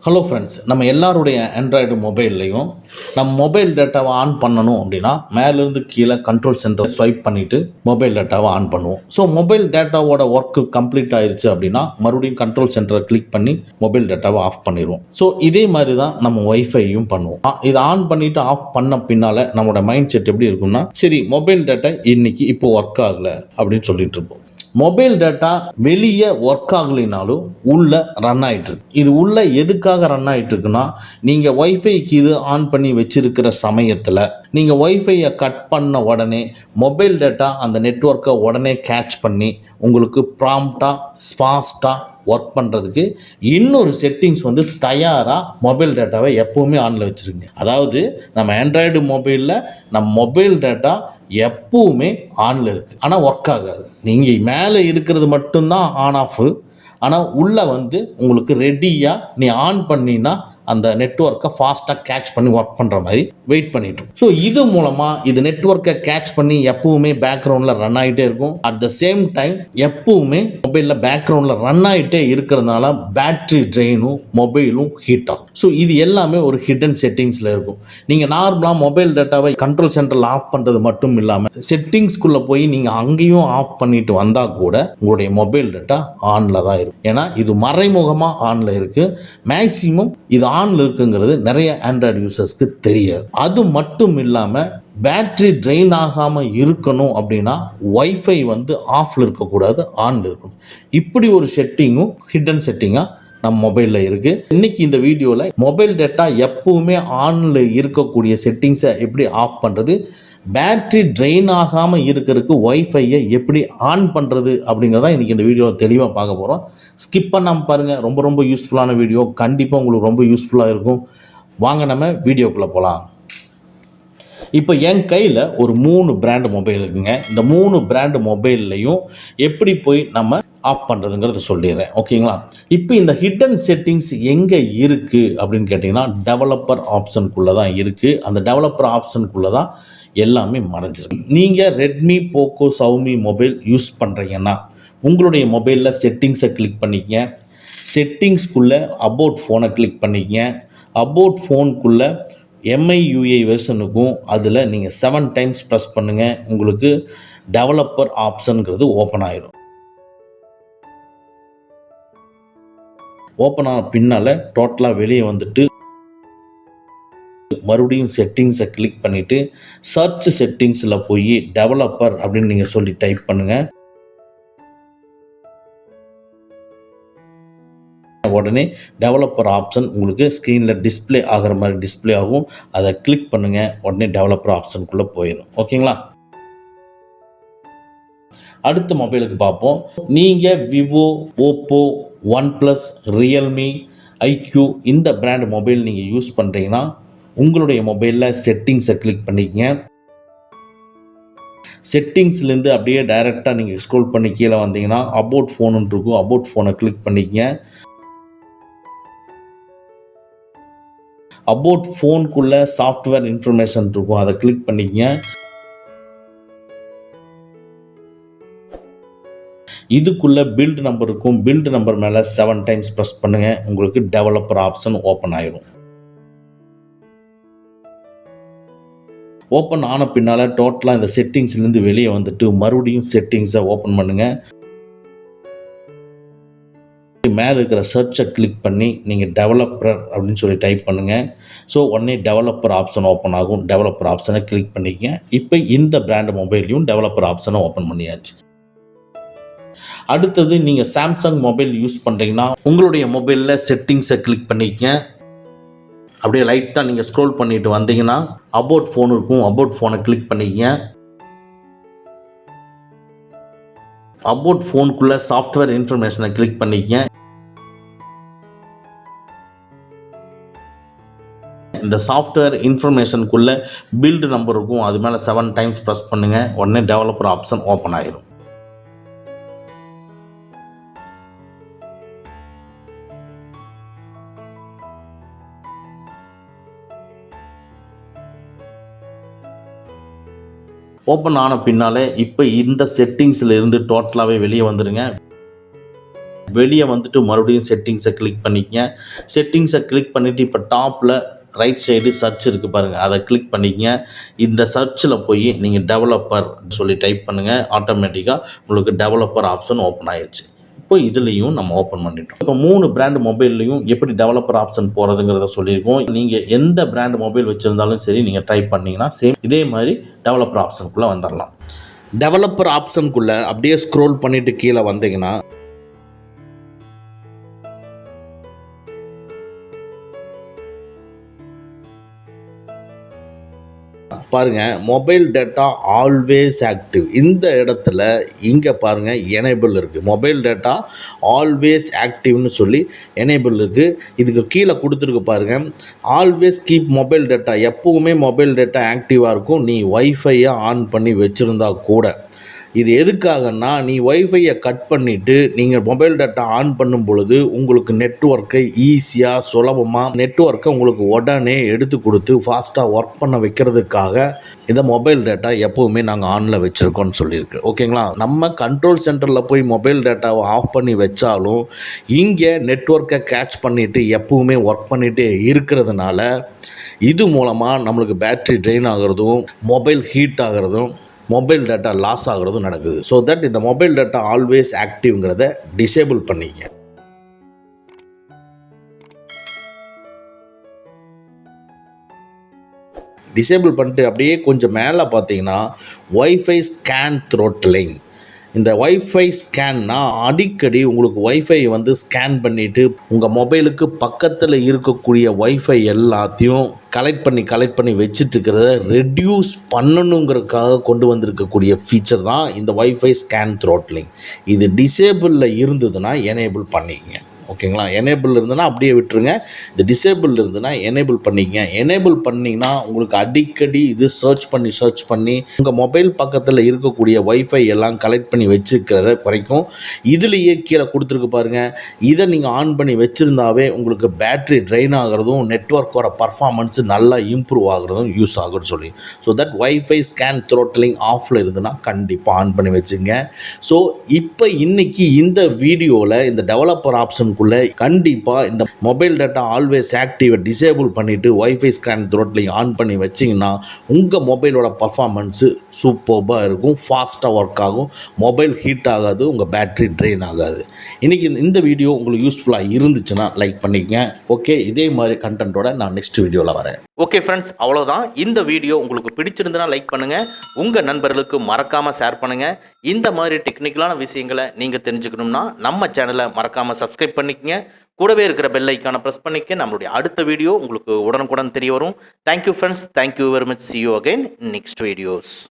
Hello friends, நம்ம எல்லாருடைய Android மொபைல்லையும் நம்ம மொபைல் டேட்டாவை ஆன் பண்ணணும் அப்படின்னா மேலேருந்து கீழே கண்ட்ரோல் சென்டரை ஸ்வைப் பண்ணிவிட்டு மொபைல் டேட்டாவை ஆன் பண்ணுவோம். ஸோ மொபைல் டேட்டாவோட ஒர்க்கு கம்ப்ளீட் ஆயிடுச்சு அப்படின்னா மறுபடியும் கண்ட்ரோல் சென்டரை கிளிக் பண்ணி மொபைல் டேட்டாவை ஆஃப் பண்ணிடுவோம். ஸோ இதே மாதிரி தான் நம்ம ஒய்ஃபையும் பண்ணுவோம். இதை ஆன் பண்ணிவிட்டு ஆஃப் பண்ண பின்னால் நம்மளோட மைண்ட் செட் எப்படி இருக்குன்னா, சரி மொபைல் டேட்டா இன்னைக்கு இப்போ ஒர்க் ஆகலை அப்படின்னு சொல்லிட்டு இருப்போம். மொபைல் டேட்டா வெளியே ஒர்க் ஆகலைனாலும் உள்ள ரன் ஆகிட்டு இருக்கு. இது உள்ள எதுக்காக ரன் ஆகிட்டு இருக்குன்னா, நீங்கள் ஒய்ஃபைக்கு இது ஆன் பண்ணி வச்சிருக்கிற சமயத்தில் நீங்கள் ஒய்ஃபையை கட் பண்ண உடனே மொபைல் டேட்டா அந்த நெட்வொர்க்கை உடனே கேட்ச் பண்ணி உங்களுக்கு ப்ராம்ப்டாக ஃபாஸ்ட்டாக ஒர்க் பண்ணுறதுக்கு இன்னொரு செட்டிங்ஸ் தயாராக மொபைல் டேட்டாவை எப்போவுமே ஆனில் வச்சுருங்க. அதாவது நம்ம ஆண்ட்ராய்டு மொபைலில் நம்ம மொபைல் டேட்டா எப்பவுமே ஆனில் இருக்குது, ஆனால் ஒர்க் ஆகாது. நீங்கள் மேலே இருக்கிறது மட்டும்தான் ஆன் ஆஃப், ஆனால் உள்ளே உங்களுக்கு ரெடியாக நீ ஆன் பண்ணினா அந்த நெட்வொர்க்கை ஃபாஸ்ட்டாக கேட்ச் பண்ணி ஒர்க் பண்ணுற மாதிரி வெயிட் பண்ணிட்டு. ஸோ இது மூலமாக இது நெட்வொர்க்கை கேட்ச் பண்ணி எப்பவுமே பேக்ரவுண்டில் ரன் ஆகிட்டே இருக்கும். அட் த சேம் டைம் எப்பவுமே மொபைலில் பேக்ரவுண்டில் ரன் ஆகிட்டே இருக்கிறதுனால பேட்ரி ட்ரெயினும் மொபைலும் ஹீட் ஆகும். ஸோ இது எல்லாமே ஒரு ஹிடன் செட்டிங்ஸில் இருக்கும். நீங்கள் நார்மலாக மொபைல் டேட்டாவை கண்ட்ரோல் சென்டரில் ஆஃப் பண்ணுறது மட்டும் இல்லாமல் செட்டிங்ஸ்குள்ளே போய் நீங்கள் அங்கேயும் ஆஃப் பண்ணிட்டு வந்தால் கூட உங்களுடைய மொபைல் டேட்டா ஆனில் தான் இருக்கும். ஏன்னா இது மறைமுகமாக ஆனில் இருக்குது. மேக்ஸிமம் இது ஆனில் இருக்குங்கிறது நிறைய ஆண்ட்ராய்டு யூசர்ஸ்க்கு தெரியாது. அது மட்டும் இல்லாமல் பேட்ரி ட்ரெயின் ஆகாமல் இருக்கணும் அப்படின்னா ஒய்ஃபை ஆஃபில் இருக்கக்கூடாது, ஆனில் இருக்கணும். இப்படி ஒரு செட்டிங்கும் ஹிடன் செட்டிங்காக நம்ம மொபைலில் இருக்குது. இன்றைக்கி இந்த வீடியோவில் மொபைல் டேட்டா எப்பவுமே ஆனில் இருக்கக்கூடிய செட்டிங்ஸை எப்படி ஆஃப் பண்ணுறது, பேட்ரி ட்ரெயின் ஆகாமல் இருக்கிறதுக்கு ஒய்ஃபையை எப்படி ஆன் பண்ணுறது அப்படிங்கிறத இன்றைக்கி இந்த வீடியோவை தெளிவாக பார்க்க போகிறோம். ஸ்கிப் பண்ணாமல் பாருங்கள். ரொம்ப ரொம்ப யூஸ்ஃபுல்லான வீடியோ, கண்டிப்பாக உங்களுக்கு ரொம்ப யூஸ்ஃபுல்லாக இருக்கும். வாங்க நம்ம வீடியோக்குள்ளே போகலாம். இப்போ என் கையில் ஒரு 3 பிராண்ட் மொபைல் இருக்குங்க. இந்த 3 பிராண்ட் மொபைல்லையும் எப்படி போய் நம்ம ஆஃப் பண்ணுறதுங்கிறத சொல்லிடுறேன், ஓகேங்களா? இப்போ இந்த ஹிடன் செட்டிங்ஸ் எங்கே இருக்குது அப்படின்னு கேட்டிங்கன்னா டெவலப்பர் ஆப்ஷனுக்குள்ளே தான் இருக்குது. அந்த டெவலப்பர் ஆப்ஷனுக்குள்ளே தான் எல்லாமே மறைஞ்சிருக்கு. நீங்கள் ரெட்மி, போக்கோ, சவுமி மொபைல் யூஸ் பண்ணுறீங்கன்னா உங்களுடைய மொபைலில் செட்டிங்ஸை கிளிக் பண்ணிக்கங்க. செட்டிங்ஸ்குள்ளே அபவுட் ஃபோனை கிளிக் பண்ணிக்கங்க. அபவுட் ஃபோனுக்குள்ளே MIUI வெர்ஷனுக்கும் அதில் நீங்கள் 7 டைம்ஸ் ப்ரெஸ் பண்ணுங்கள். உங்களுக்கு டெவலப்பர் ஆப்ஷனுங்கிறது ஓப்பன் ஆயிடும். ஓப்பன் ஆன பின்னால் டோட்டலாக வெளியே மறுபடியும் செட்டிங்ஸை கிளிக் பண்ணிவிட்டு சர்ச் செட்டிங்ஸில் போய் டெவலப்பர் அப்படின்னு நீங்கள் சொல்லி டைப் பண்ணுங்கள். உடனே டெவலப்பர் ஆப்ஷன் உங்களுக்கு ஸ்க்ரீனில் டிஸ்பிளே ஆகிற மாதிரி டிஸ்பிளே ஆகும். அதை கிளிக் பண்ணுங்கள். உடனே டெவலப்பர் ஆப்ஷனுக்குள்ளே போயிடும், ஓகேங்களா? அடுத்த மொபைலுக்கு பார்ப்போம். நீங்கள் Vivo, Oppo, OnePlus, Realme, IQ இந்த பிராண்ட் மொபைல் நீங்கள் யூஸ் பண்ணுறீங்கன்னா உங்களுடைய மொபைலில் செட்டிங்ஸை கிளிக் பண்ணிக்கங்க. செட்டிங்ஸ்லேருந்து அப்படியே டைரெக்டாக நீங்கள் ஸ்க்ரோல் பண்ணி கீழே வந்தீங்கன்னா அபவுட் ஃபோனுன்னு இருக்கும். அபவுட் ஃபோனை கிளிக் பண்ணிக்கங்க. அபவுட் ஃபோனுக்குள்ளே சாஃப்ட்வேர் இன்ஃபர்மேஷன் இருக்கும், அதை கிளிக் பண்ணிக்கங்க. இதுக்குள்ளே பில்டு நம்பர் இருக்கும். பில்டு நம்பர் மேலே 7 டைம்ஸ் ப்ரெஸ் பண்ணுங்கள். உங்களுக்கு டெவலப்பர் ஆப்ஷன் ஓப்பன் ஆயிடும். ஓப்பன் ஆன பின்னால் டோட்டலாக இந்த செட்டிங்ஸ்லேருந்து வெளியே மறுபடியும் செட்டிங்ஸை ஓப்பன் பண்ணுங்கள். மேலே இருக்கிற சர்ச்சை கிளிக் பண்ணி நீங்கள் டெவலப்பர் அப்படின்னு சொல்லி டைப் பண்ணுங்கள். ஸோ உடனே டெவலப்பர் ஆப்ஷன் ஓப்பன் ஆகும். டெவலப்பர் ஆப்ஷனை கிளிக் பண்ணிக்கங்க. இப்போ இந்த பிராண்ட் மொபைல்லையும் டெவலப்பர் ஆப்ஷனை ஓப்பன் பண்ணியாச்சு. அடுத்தது நீங்கள் சாம்சங் மொபைல் யூஸ் பண்ணுறீங்கன்னா உங்களுடைய மொபைலில் செட்டிங்ஸை கிளிக் பண்ணிக்கங்க. அப்படியே லைட்டாக நீங்கள் ஸ்க்ரோல் பண்ணிட்டு வந்தீங்கன்னா அபவுட் ஃபோன் இருக்கும். அபவுட் ஃபோனை கிளிக் பண்ணிக்கங்க. அபவுட் ஃபோனுக்குள்ளே சாஃப்ட்வேர் இன்ஃபர்மேஷனை கிளிக் பண்ணிக்கங்க. இந்த சாஃப்ட்வேர் இன்ஃபர்மேஷனுக்குள்ளே பில்டு நம்பர் இருக்கும். அது மேலே 7 டைம்ஸ் ப்ரெஸ் பண்ணுங்கள். உடனே டெவலப்பர் ஆப்ஷன் ஓப்பன் ஆயிடும். ஓப்பன் ஆன பின்னால் இப்போ இந்த செட்டிங்ஸில் இருந்து டோட்டலாகவே வெளியே வந்துடுங்க. வெளியே வந்துட்டு மறுபடியும் செட்டிங்ஸை கிளிக் பண்ணிக்கங்க. செட்டிங்ஸை கிளிக் பண்ணிவிட்டு இப்போ டாப்பில் ரைட் சைடு சர்ச் இருக்குது பாருங்கள், அதை கிளிக் பண்ணிக்கங்க. இந்த சர்ச்சில் போய் நீங்கள் டெவலப்பர் சொல்லி டைப் பண்ணுங்கள். ஆட்டோமேட்டிக்காக உங்களுக்கு டெவலப்பர் ஆப்ஷன் ஓப்பன் ஆயிடுச்சு. இப்போ இதுலேயும் நம்ம ஓப்பன் பண்ணிட்டோம். இப்போ 3 பிராண்ட் மொபைல்லையும் எப்படி டெவலப்பர் ஆப்ஷன் போகிறதுங்கிறத சொல்லியிருக்கோம். நீங்கள் எந்த பிராண்ட் மொபைல் வச்சுருந்தாலும் சரி, நீங்கள் டைப் பண்ணிங்கன்னா சேம் இதே மாதிரி டெவலப்பர் ஆப்ஷனுக்குள்ளே வந்துடலாம். டெவலப்பர் ஆப்ஷனுக்குள்ளே அப்படியே ஸ்க்ரோல் பண்ணிவிட்டு கீழே வந்தீங்கன்னா பாருங்கள், மொபைல் டேட்டா ஆல்வேஸ் ஆக்டிவ். இந்த இடத்துல இங்கே பாருங்கள் எனேபிள் இருக்குது. மொபைல் டேட்டா ஆல்வேஸ் ஆக்டிவ்னு சொல்லி எனேபிள் இருக்குது. இதுக்கு கீழே கொடுத்துருக்கு பாருங்கள், ஆல்வேஸ் கீப் மொபைல் டேட்டா. எப்போவுமே மொபைல் டேட்டா ஆக்டிவாக இருக்கும் நீ வைஃபையை ஆன் பண்ணி வச்சுருந்தா கூட. இது எதுக்காகன்னா, நீ வைஃபையை கட் பண்ணிவிட்டு நீங்கள் மொபைல் டேட்டா ஆன் பண்ணும் பொழுது உங்களுக்கு நெட்வொர்க்கை ஈஸியாக சுலபமாக நெட்வொர்க்கை உங்களுக்கு உடனே எடுத்து கொடுத்து ஃபாஸ்ட்டாக ஒர்க் பண்ண வைக்கிறதுக்காக இந்த மொபைல் டேட்டா எப்போவுமே நாங்கள் ஆனில் வச்சுருக்கோன்னு சொல்லியிருக்கு. ஓகேங்களா? நம்ம கண்ட்ரோல் சென்டரில் போய் மொபைல் டேட்டாவை ஆஃப் பண்ணி வச்சாலும் இங்கே நெட்வொர்க்கை கேட்ச் பண்ணிவிட்டு எப்போவுமே ஒர்க் பண்ணிகிட்டே இருக்கிறதுனால இது மூலமாக நம்மளுக்கு பேட்ரி ட்ரெயின் ஆகிறதும் மொபைல் ஹீட் ஆகிறதும் மொபைல் டேட்டா லாஸ் ஆகிறதும் நடக்குது. ஸோ தட் இந்த மொபைல் டேட்டா ஆல்வேஸ் ஆக்டிவ்ங்கிறத டிசேபிள் பண்ணிங்க. டிசேபிள் பண்ணிட்டு அப்படியே கொஞ்சம் மேலே பார்த்தீங்கன்னா வைஃபை ஸ்கேன் த்ரோட்லிங். இந்த வைஃபை ஸ்கேன்னா அடிக்கடி உங்களுக்கு வைஃபை வந்து ஸ்கேன் பண்ணிவிட்டு உங்கள் மொபைலுக்கு பக்கத்தில் இருக்கக்கூடிய வைஃபை எல்லாத்தையும் கலெக்ட் பண்ணி வச்சுட்டு இருக்கிறத ரெடியூஸ் பண்ணணுங்கிறதுக்காக கொண்டு வந்திருக்கக்கூடிய ஃபீச்சர் தான் இந்த வைஃபை ஸ்கேன் த்ரோட்லிங். இது டிசேபிளில் இருந்ததுன்னா எனேபிள் பண்ணிக்கங்க. ஓகேங்களா? எனேபிள் இருந்ததுன்னா அப்படியே விட்டுருங்க. இது டிசேபிள் இருந்ததுன்னா எனேபிள் பண்ணிக்கங்க. எனேபிள் பண்ணிங்கன்னா உங்களுக்கு அடிக்கடி இது சர்ச் பண்ணி உங்கள் மொபைல் பக்கத்தில் இருக்கக்கூடிய வைஃபை எல்லாம் கலெக்ட் பண்ணி வச்சுக்கிறத குறைக்கும். இதுலேயே கீழே கொடுத்துருக்கு பாருங்கள், இதை நீங்கள் ஆன் பண்ணி வச்சுருந்தாவே உங்களுக்கு பேட்ரி ட்ரெயின் ஆகிறதும் நெட்வொர்க்கோட பர்ஃபார்மன்ஸ் நல்லா இம்ப்ரூவ் ஆகிறதும் யூஸ் ஆகும்னு சொல்லி. ஸோ தட் வைஃபை ஸ்கேன் த்ரோட்லிங் ஆஃபில் இருந்ததுன்னா கண்டிப்பாக ஆன் பண்ணி வச்சுங்க. ஸோ இப்போ இன்றைக்கி இந்த வீடியோவில் இந்த டெவலப்பர் ஆப்ஷன் கண்டிப்பாக இந்த மொபைல் டேட்டா ஆல்வேஸ் ஆக்டிவை டிசேபிள் பண்ணிவிட்டு வைஃபை ஸ்கேன் த்ரோட்லிங் ஆன் பண்ணி வச்சிங்கன்னா உங்கள் மொபைலோட பர்ஃபார்மன்ஸு சூப்பர்பாக இருக்கும், ஃபாஸ்ட்டாக ஒர்க் ஆகும், மொபைல் ஹீட் ஆகாது, உங்கள் பேட்ரி ட்ரெயின் ஆகாது. இன்றைக்கி இந்த வீடியோ உங்களுக்கு யூஸ்ஃபுல்லாக இருந்துச்சுன்னா லைக் பண்ணிக்கங்க. ஓகே, இதே மாதிரி கண்டென்ட்டோட நான் நெக்ஸ்ட் வீடியோவில் வரேன். ஓகே ஃப்ரெண்ட்ஸ், அவ்வளோதான். இந்த வீடியோ உங்களுக்கு பிடிச்சிருந்துன்னா லைக் பண்ணுங்கள், உங்கள் நண்பர்களுக்கு மறக்காமல் ஷேர் பண்ணுங்கள். இந்த மாதிரி டெக்னிக்கலான விஷயங்களை நீங்கள் தெரிஞ்சுக்கணும்னா நம்ம சேனலை மறக்காமல் சப்ஸ்கிரைப் பண்ணிக்கங்க. கூடவே இருக்கிற பெல் ஐக்கானை ப்ரெஸ் பண்ணிக்க. நம்மளுடைய அடுத்த வீடியோ உங்களுக்கு உடனுக்குடன் தெரிய வரும். Thank you friends, thank you very much. see you again in next videos.